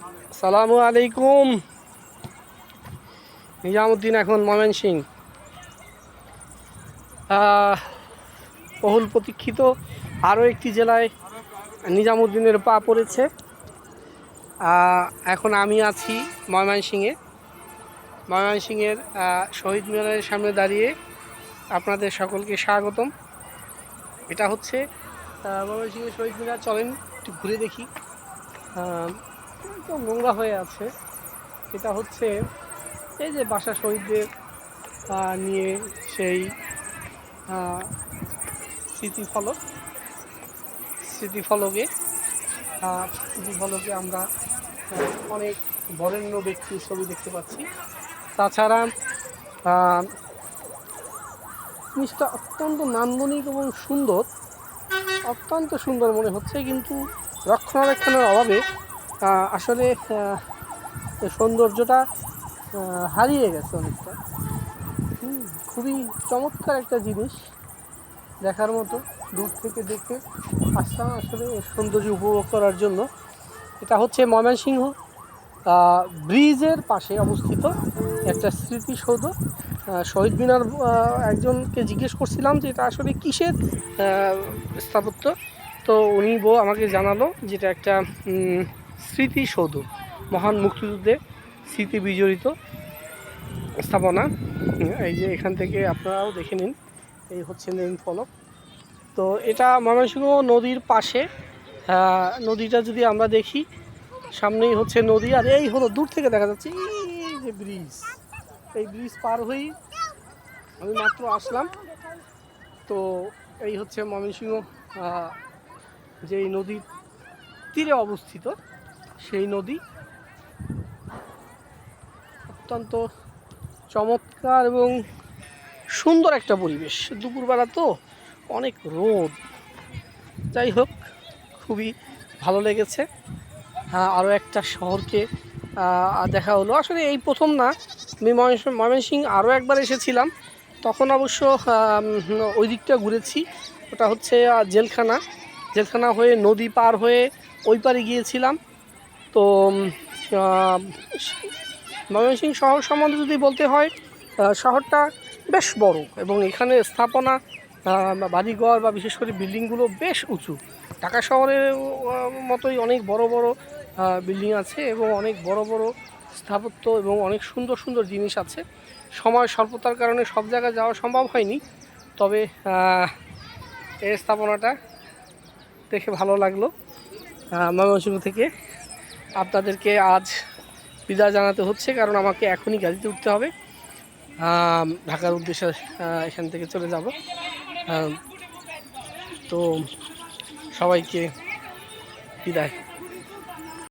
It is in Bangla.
আসসালামু আলাইকুম। নিজামুদ্দিন এখন ময়মনসিংহ। বহুল প্রতীক্ষিত আরও একটি জেলায় নিজামুদ্দিনের পা পড়েছে। এখন আমি আছি ময়মনসিংহে। ময়মনসিংহের শহীদ মিনারের সামনে দাঁড়িয়ে আপনাদের সকলকে স্বাগতম। এটা হচ্ছে ময়মনসিংহের শহীদ মিনার। চলেন একটু ঘুরে দেখি। তো নোংরা হয়ে আছে। এটা হচ্ছে এই যে বাসা শহীদদের নিয়ে সেই স্মৃতিফলকে আমরা অনেক বরেণ্য ব্যক্তির ছবি দেখতে পাচ্ছি। তাছাড়া জিনিসটা অত্যন্ত নান্দনিক এবং সুন্দর, অত্যন্ত সুন্দর মনে হচ্ছে, কিন্তু রক্ষণাবেক্ষণের অভাবে আসলে সৌন্দর্যটা হারিয়ে গেছে অনেকটা। খুবই চমৎকার একটা জিনিস, দেখার মতো। দূর থেকে দেখে আসলাম আসলে এর সৌন্দর্য উপভোগ করার জন্য। এটা হচ্ছে ময়মনসিংহ ব্রিজের পাশে অবস্থিত একটা স্মৃতিসৌধ, শহীদ মিনার। একজনকে জিজ্ঞেস করছিলাম যে এটা আসলে কিসের স্থাপত্য, তো উনি আমাকে জানালো যেটা একটা স্মৃতিসৌধ, মহান মুক্তিযুদ্ধে স্মৃতি বিজড়িত স্থাপনা। এই যে এখান থেকে আপনারাও দেখে নিন, এই হচ্ছে নেম ফলক। তো এটা ময়মনসিংহ নদীর পাশে। নদীটা যদি আমরা দেখি, সামনেই হচ্ছে নদী, আর এই হলো দূর থেকে দেখা যাচ্ছে এই যে ব্রিজ। এই ব্রিজ পার হয়েই আমি মাত্র আসলাম। তো এই হচ্ছে ময়মনসিংহ যেই নদীর তীরে অবস্থিত সেই নদী। অত্যন্ত চমৎকার এবং সুন্দর একটা পরিবেশ। দুপুরবেলা তো অনেক রোদ, যাই হোক খুবই ভালো লেগেছে। আরও একটা শহরকে দেখা হলো। আসলে এই প্রথম না, আমি ময়মনসিংহ আরও একবার এসেছিলাম, তখন অবশ্য ওই দিকটা ঘুরেছি। ওটা হচ্ছে জেলখানা হয়ে নদী পার হয়ে ওই পারে গিয়েছিলাম। তো ময়মনসিংহ শহর সম্বন্ধে যদি বলতে হয়, শহরটা বেশ বড় এবং এখানে স্থাপনা, বাড়িঘর বা বিশেষ করে বিল্ডিংগুলো বেশ উঁচু। ঢাকা শহরের মতোই অনেক বড় বড় বিল্ডিং আছে এবং অনেক বড় বড় স্থাপত্য এবং অনেক সুন্দর সুন্দর জিনিস আছে। সময় স্বল্পতার কারণে সব জায়গায় যাওয়া সম্ভব হয়নি, তবে এই স্থাপনাটা দেখে ভালো লাগলো। ময়মনসিংহ থেকে আপনাদেরকে আজ বিদায় জানাতে হচ্ছে, কারণ আমাকে এখনই গাড়িতে উঠতে হবে, ঢাকার উদ্দেশ্যে এখান থেকে চলে যাব। তো সবাইকে বিদায়।